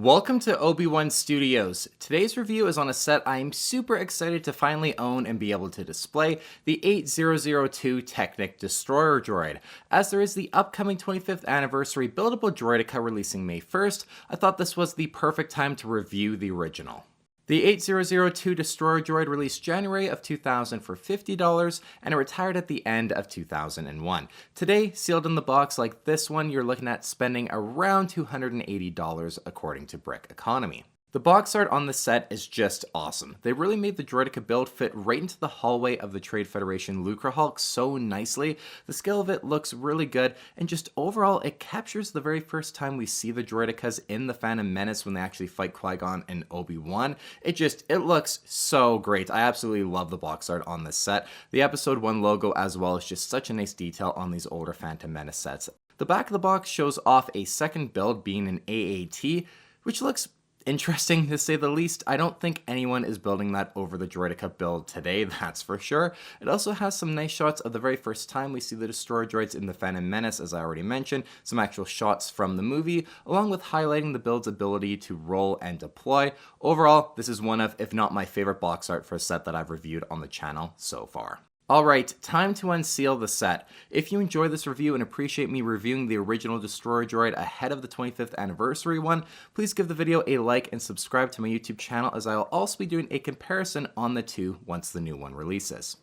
Welcome to Obi-Wan Studios. Today's review is on a set I'm super excited to finally own and be able to display, the 8002 Technic Destroyer Droid. As there is the upcoming 25th anniversary buildable droideka releasing May 1st, I thought this was the perfect time to review the original. The 8002 Destroyer Droid released January of 2000 for $50 and it retired at the end of 2001. Today, sealed in the box like this one, you're looking at spending around $280 according to Brick Economy. The box art on the set is just awesome. They really made the droideka build fit right into the hallway of the Trade Federation Lucre Hulk so nicely. The scale of it looks really good, and just overall it captures the very first time we see the droidekas in the Phantom Menace when they actually fight Qui-Gon and Obi-Wan. It looks so great. I absolutely love the box art on this set. The Episode 1 logo as well is just such a nice detail on these older Phantom Menace sets. The back of the box shows off a second build being an AAT, which looks interesting to say the least. I don't think anyone is building that over the droideka build today, that's for sure. It also has some nice shots of the very first time we see the Destroyer Droids in the Phantom Menace, as I already mentioned, some actual shots from the movie, along with highlighting the build's ability to roll and deploy. Overall, this is one of, if not my favorite box art for a set that I've reviewed on the channel so far. Alright, time to unseal the set. If you enjoy this review and appreciate me reviewing the original Destroyer Droid ahead of the 25th anniversary one, please give the video a like and subscribe to my YouTube channel, as I will also be doing a comparison on the two once the new one releases.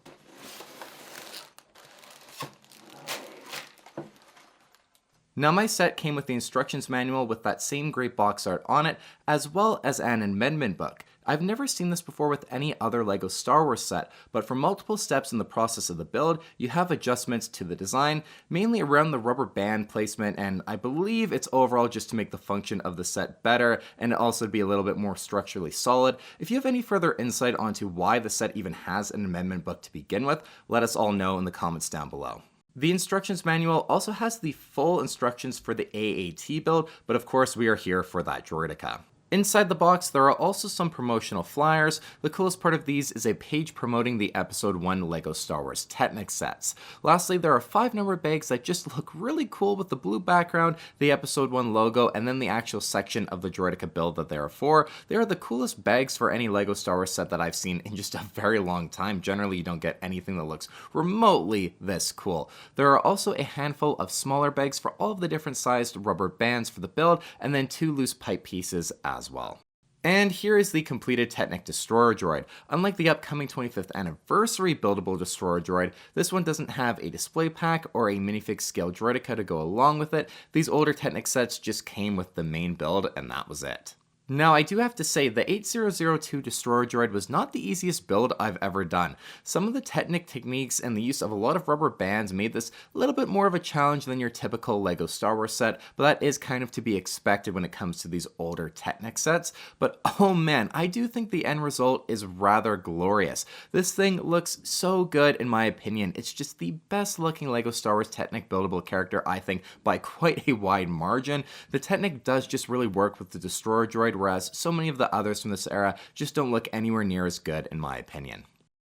Now my set came with the instructions manual with that same great box art on it, as well as an amendment book. I've never seen this before with any other Lego Star Wars set, but for multiple steps in the process of the build, you have adjustments to the design, mainly around the rubber band placement, and I believe it's overall just to make the function of the set better and also be a little bit more structurally solid. If you have any further insight onto why the set even has an amendment book to begin with, let us all know in the comments down below. The instructions manual also has the full instructions for the AAT build, but of course we are here for that droideka. Inside the box, there are also some promotional flyers. The coolest part of these is a page promoting the Episode 1 Lego Star Wars Technic sets. Lastly, there are 5 numbered bags that just look really cool with the blue background, the Episode 1 logo, and then the actual section of the droideka build that they are for. They are the coolest bags for any Lego Star Wars set that I've seen in just a very long time. Generally, you don't get anything that looks remotely this cool. There are also a handful of smaller bags for all of the different sized rubber bands for the build, and then 2 loose pipe pieces as well. And here is the completed Technic Destroyer Droid. Unlike the upcoming 25th anniversary buildable Destroyer Droid, this one doesn't have a display pack or a minifig scale droideka to go along with it. These older Technic sets just came with the main build and that was it. Now, I do have to say, the 8002 Destroyer Droid was not the easiest build I've ever done. Some of the Technic techniques and the use of a lot of rubber bands made this a little bit more of a challenge than your typical Lego Star Wars set, but that is kind of to be expected when it comes to these older Technic sets. But oh man, I do think the end result is rather glorious. This thing looks so good in my opinion. It's just the best looking Lego Star Wars Technic buildable character, I think, by quite a wide margin. The Technic does just really work with the Destroyer Droid, whereas so many of the others from this era just don't look anywhere near as good in my opinion.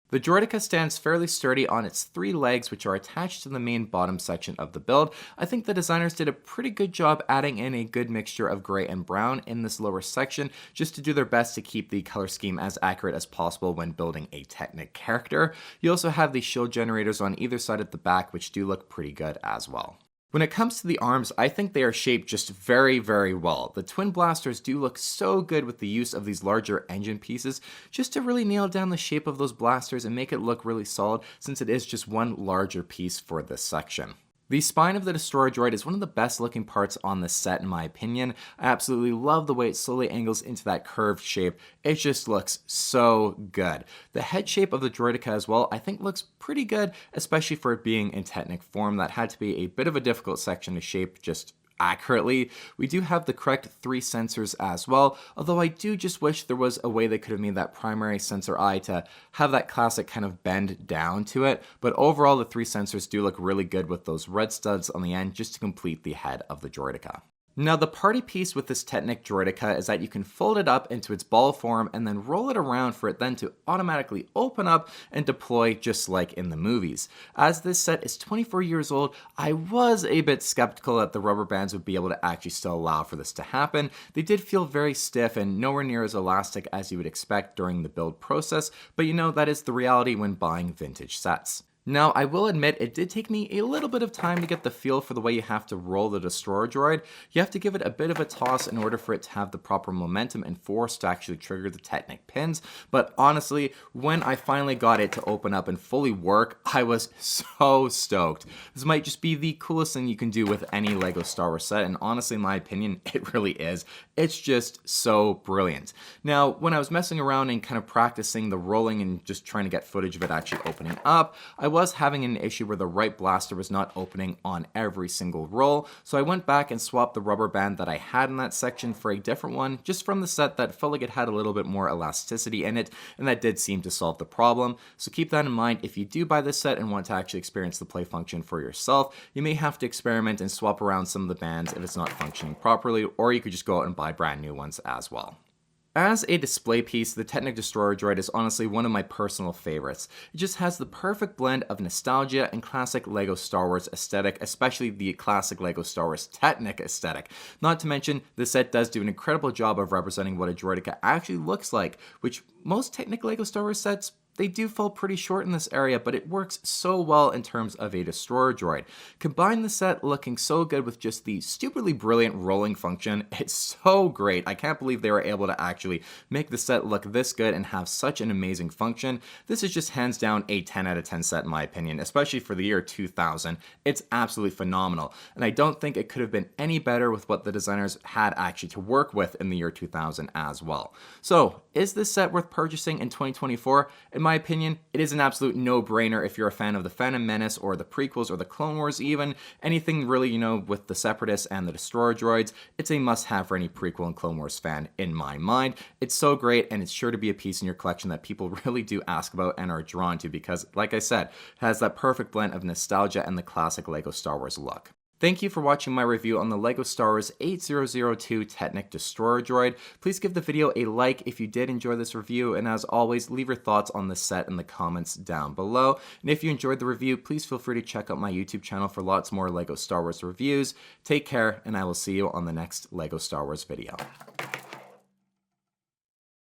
The droideka stands fairly sturdy on its 3 legs, which are attached to the main bottom section of the build. I think the designers did a pretty good job adding in a good mixture of gray and brown in this lower section, just to do their best to keep the color scheme as accurate as possible when building a Technic character. You also have the shield generators on either side at the back, which do look pretty good as well. When it comes to the arms, I think they are shaped just very, very well. The twin blasters do look so good with the use of these larger engine pieces, just to really nail down the shape of those blasters and make it look really solid, since it is just one larger piece for this section. The spine of the Destroyer Droid is one of the best looking parts on this set in my opinion. I absolutely love the way it slowly angles into that curved shape. It just looks so good. The head shape of the droideka as well I think looks pretty good, especially for it being in Technic form. That had to be a bit of a difficult section to shape just accurately. We do have the correct 3 sensors as well, although I do just wish there was a way they could have made that primary sensor eye to have that classic kind of bend down to it, but overall the 3 sensors do look really good with those red studs on the end just to complete the head of the droideka. Now, the party piece with this Technic Droidica is that you can fold it up into its ball form and then roll it around for it then to automatically open up and deploy just like in the movies. As this set is 24 years old, I was a bit skeptical that the rubber bands would be able to actually still allow for this to happen. They did feel very stiff and nowhere near as elastic as you would expect during the build process, but you know, that is the reality when buying vintage sets. Now, I will admit it did take me a little bit of time to get the feel for the way you have to roll the Destroyer Droid. You have to give it a bit of a toss in order for it to have the proper momentum and force to actually trigger the Technic pins, but honestly, when I finally got it to open up and fully work, I was so stoked. This might just be the coolest thing you can do with any Lego Star Wars set, and honestly, in my opinion, it really is. It's just so brilliant. Now, when I was messing around and kind of practicing the rolling and just trying to get footage of it actually opening up, I was having an issue where the right blaster was not opening on every single roll, so I went back and swapped the rubber band that I had in that section for a different one, just from the set that felt like it had a little bit more elasticity in it, and that did seem to solve the problem. So keep that in mind if you do buy this set and want to actually experience the play function for yourself. You may have to experiment and swap around some of the bands if it's not functioning properly, or you could just go out and buy brand new ones as well. As a display piece, the Technic Destroyer Droid is honestly one of my personal favorites. It just has the perfect blend of nostalgia and classic Lego Star Wars aesthetic, especially the classic Lego Star Wars Technic aesthetic. Not to mention, the set does do an incredible job of representing what a droidica actually looks like, which most Technic Lego Star Wars sets, they do fall pretty short in this area, but it works so well in terms of a Destroyer Droid. Combine the set looking so good with just the stupidly brilliant rolling function, it's so great. I can't believe they were able to actually make the set look this good and have such an amazing function. This is just hands down a 10 out of 10 set in my opinion, especially for the year 2000. It's absolutely phenomenal, and I don't think it could have been any better with what the designers had actually to work with in the year 2000 as well. So, is this set worth purchasing in 2024? In my opinion, it is an absolute no-brainer if you're a fan of the Phantom Menace or the prequels or the Clone Wars even. Anything really, you know, with the Separatists and the Destroyer Droids, it's a must-have for any prequel and Clone Wars fan in my mind. It's so great, and it's sure to be a piece in your collection that people really do ask about and are drawn to because, like I said, it has that perfect blend of nostalgia and the classic Lego Star Wars look. Thank you for watching my review on the Lego Star Wars 8002 Technic Destroyer Droid. Please give the video a like if you did enjoy this review, and as always, leave your thoughts on this set in the comments down below. And if you enjoyed the review, please feel free to check out my YouTube channel for lots more Lego Star Wars reviews. Take care, and I will see you on the next Lego Star Wars video.